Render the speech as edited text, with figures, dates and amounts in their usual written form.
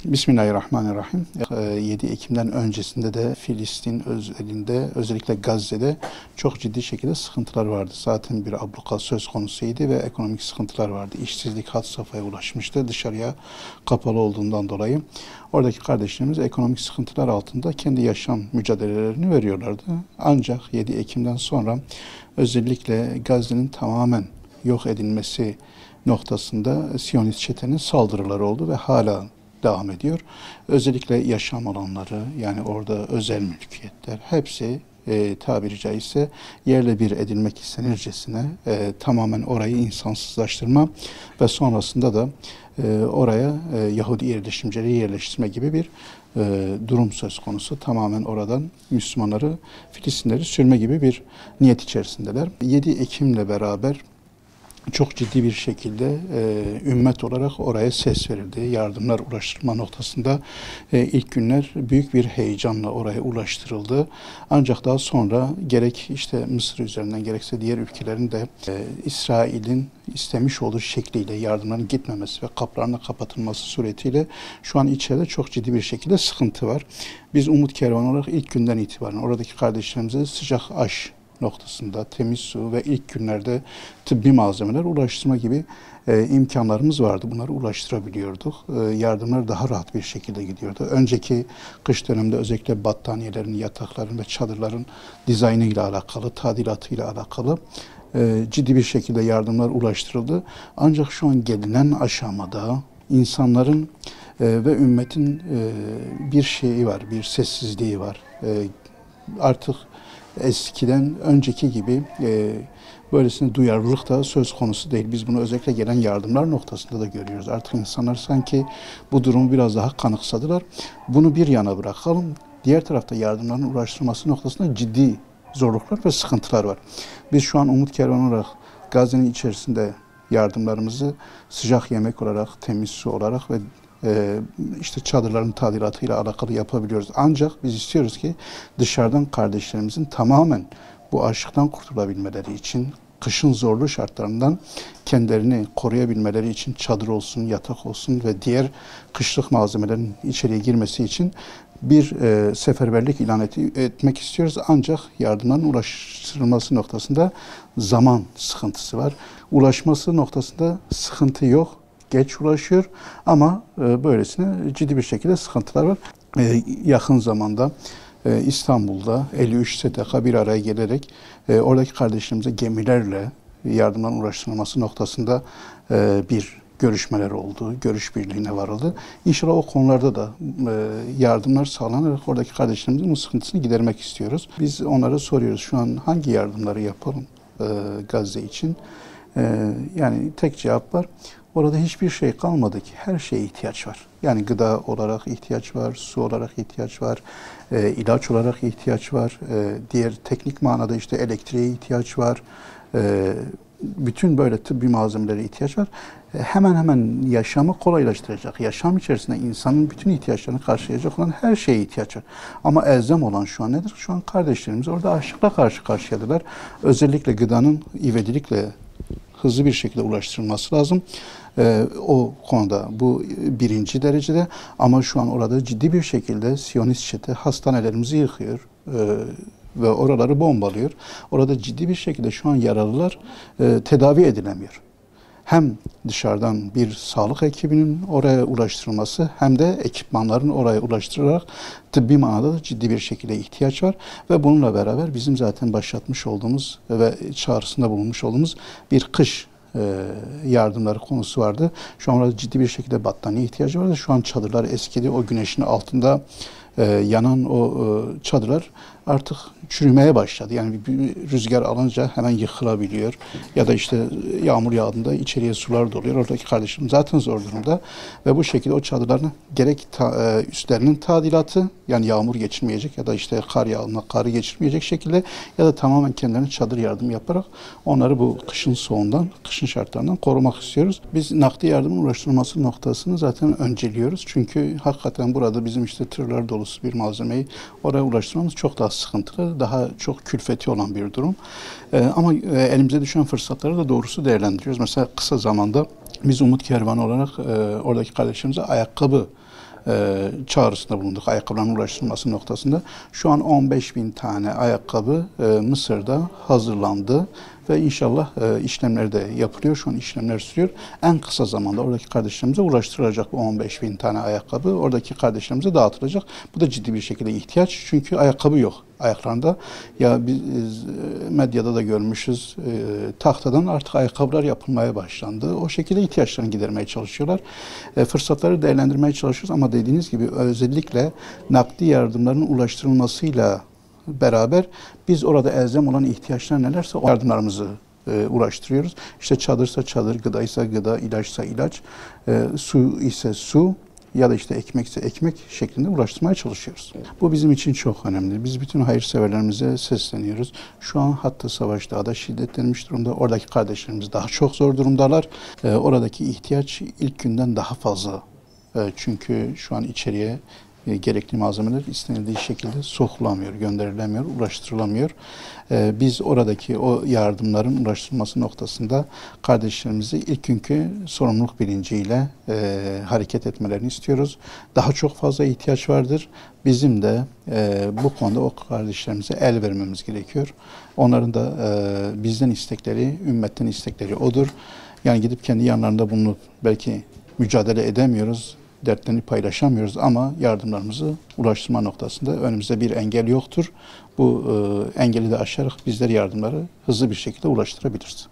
Bismillahirrahmanirrahim. 7 Ekim'den öncesinde de Filistin özelinde, özellikle Gazze'de çok ciddi şekilde sıkıntılar vardı. Zaten bir abluka söz konusuydu ve ekonomik sıkıntılar vardı. İşsizlik had safhaya ulaşmıştı dışarıya kapalı olduğundan dolayı. Oradaki kardeşlerimiz ekonomik sıkıntılar altında kendi yaşam mücadelelerini veriyorlardı. Ancak 7 Ekim'den sonra özellikle Gazze'nin tamamen yok edilmesi noktasında Siyonist çetenin saldırıları oldu ve hala devam ediyor. Özellikle yaşam alanları, yani orada özel mülkiyetler hepsi tabiri caizse yerle bir edilmek istenircesine tamamen orayı insansızlaştırma ve sonrasında da oraya Yahudi yerleşimcileri yerleştirme gibi bir durum söz konusu. Tamamen oradan Müslümanları, Filistinleri sürme gibi bir niyet içerisindeler. 7 Ekim'le beraber çok ciddi bir şekilde ümmet olarak oraya ses verildi. Yardımlar ulaştırma noktasında ilk günler büyük bir heyecanla oraya ulaştırıldı. Ancak daha sonra gerek işte Mısır üzerinden gerekse diğer ülkelerin de İsrail'in istemiş olduğu şekliyle yardımların gitmemesi ve kaplarına kapatılması suretiyle şu an içeride çok ciddi bir şekilde sıkıntı var. Biz Umut Kervanı olarak ilk günden itibaren oradaki kardeşlerimize sıcak aş noktasında temiz su ve ilk günlerde tıbbi malzemeler ulaştırma gibi imkanlarımız vardı. Bunları ulaştırabiliyorduk. Yardımlar daha rahat bir şekilde gidiyordu. Önceki kış döneminde özellikle battaniyelerin, yatakların ve çadırların dizaynı ile alakalı, tadilatı ile alakalı ciddi bir şekilde yardımlar ulaştırıldı. Ancak şu an gelinen aşamada insanların ve ümmetin bir şeyi var, bir sessizliği var. Artık eskiden önceki gibi böylesine duyarlılık da söz konusu değil. Biz bunu özellikle gelen yardımlar noktasında da görüyoruz. Artık insanlar sanki bu durumu biraz daha kanıksadılar. Bunu bir yana bırakalım. Diğer tarafta yardımların ulaştırılması noktasında ciddi zorluklar ve sıkıntılar var. Biz şu an Umut Kervanı olarak Gazze'nin içerisinde yardımlarımızı sıcak yemek olarak, temiz su olarak ve işte çadırların tadilatıyla alakalı yapabiliyoruz. Ancak biz istiyoruz ki dışarıdan kardeşlerimizin tamamen bu açlıktan kurtulabilmeleri için, kışın zorlu şartlarından kendilerini koruyabilmeleri için çadır olsun, yatak olsun ve diğer kışlık malzemelerin içeriye girmesi için bir seferberlik ilan etmek istiyoruz. Ancak yardımların ulaştırılması noktasında zaman sıkıntısı var. Ulaşması noktasında sıkıntı yok. Geç ulaşıyor ama böylesine ciddi bir şekilde sıkıntılar var. Yakın zamanda İstanbul'da 53 STK bir araya gelerek oradaki kardeşlerimize gemilerle yardımların ulaştırılması noktasında bir görüşmeler oldu, görüş birliğine varıldı. İnşallah o konularda da yardımlar sağlanarak oradaki kardeşlerimizin bu sıkıntısını gidermek istiyoruz. Biz onlara soruyoruz şu an hangi yardımları yapalım Gazze için? Yani tek cevap var. Orada hiçbir şey kalmadı ki. Her şeye ihtiyaç var. Yani gıda olarak ihtiyaç var, su olarak ihtiyaç var, ilaç olarak ihtiyaç var, diğer teknik manada işte elektriğe ihtiyaç var, bütün böyle tıbbi malzemelere ihtiyaç var. Hemen hemen yaşamı kolaylaştıracak, yaşam içerisinde insanın bütün ihtiyaçlarını karşılayacak olan her şeye ihtiyaç var. Ama elzem olan şu an nedir? Şu an kardeşlerimiz orada açlıkla karşı karşıyadılar. Özellikle gıdanın ivedilikle hızlı bir şekilde ulaştırılması lazım. O konuda bu birinci derecede ama şu an orada ciddi bir şekilde Siyonist çete hastanelerimizi yıkıyor ve oraları bombalıyor. Orada ciddi bir şekilde şu an yaralılar tedavi edilemiyor. Hem dışarıdan bir sağlık ekibinin oraya ulaştırılması hem de ekipmanların oraya ulaştırılarak tıbbi manada da ciddi bir şekilde ihtiyaç var. Ve bununla beraber bizim zaten başlatmış olduğumuz ve çağrısında bulunmuş olduğumuz bir kış yardımları konusu vardı. Şu an orada ciddi bir şekilde battaniye ihtiyacı vardı. Şu an çadırlar eskidi. O güneşin altında yanan o çadırlar artık çürümeye başladı. Yani bir rüzgar alınca hemen yıkılabiliyor. Ya da işte yağmur yağdığında içeriye sular doluyor. Oradaki kardeşim zaten zor durumda. Ve bu şekilde o çadırların gerek üstlerinin tadilatı, yani yağmur geçirmeyecek ya da işte kar yağdığında karı geçirmeyecek şekilde ya da tamamen kendilerine çadır yardım yaparak onları bu kışın soğuğundan, kışın şartlarından korumak istiyoruz. Biz nakdi yardımın ulaştırılması noktasını zaten önceliyoruz. Çünkü hakikaten burada bizim işte tırlar dolusu bir malzemeyi oraya ulaştırmamız çok daha sıkıntılı, daha çok külfeti olan bir durum. Ama elimize düşen fırsatları da doğrusu değerlendiriyoruz. Mesela kısa zamanda biz Umut Kervanı olarak oradaki kardeşlerimize ayakkabı çağrısında bulunduk ayakkabıların ulaştırılması noktasında. Şu an 15.000 tane ayakkabı Mısır'da hazırlandı ve inşallah işlemleri de yapılıyor. Şu an işlemler sürüyor. En kısa zamanda oradaki kardeşlerimize ulaştırılacak bu 15.000 tane ayakkabı. Oradaki kardeşlerimize dağıtılacak. Bu da ciddi bir şekilde ihtiyaç. Çünkü ayakkabı yok ayaklarında. Ya biz medyada da görmüşüz. Tahtadan artık ayakkabılar yapılmaya başlandı. O şekilde ihtiyaçlarını gidermeye çalışıyorlar. Fırsatları değerlendirmeye çalışıyoruz ama dediğiniz gibi özellikle nakdi yardımların ulaştırılmasıyla beraber biz orada elzem olan ihtiyaçlar nelerse o yardımlarımızı ulaştırıyoruz. İşte çadırsa çadır, gıdaysa gıda, ilaçsa ilaç, su ise su ya da işte ekmekse ekmek şeklinde ulaştırmaya çalışıyoruz. Bu bizim için çok önemli. Biz bütün hayırseverlerimize sesleniyoruz. Şu an hatta savaş daha da şiddetlenmiş durumda. Oradaki kardeşlerimiz daha çok zor durumdalar. Oradaki ihtiyaç ilk günden daha fazla. Çünkü şu an içeriye gerekli malzemeler istenildiği şekilde sokulamıyor, gönderilemiyor, ulaştırılamıyor. Biz oradaki o yardımların ulaştırılması noktasında kardeşlerimizi ilk günkü sorumluluk bilinciyle hareket etmelerini istiyoruz. Daha çok fazla ihtiyaç vardır. Bizim de bu konuda o kardeşlerimize el vermemiz gerekiyor. Onların da bizden istekleri, ümmetten istekleri odur. Yani gidip kendi yanlarında bulunup belki mücadele edemiyoruz, dertlerini paylaşamıyoruz ama yardımlarımızı ulaştırma noktasında önümüzde bir engel yoktur. Bu engeli de aşarak bizler yardımları hızlı bir şekilde ulaştırabiliriz.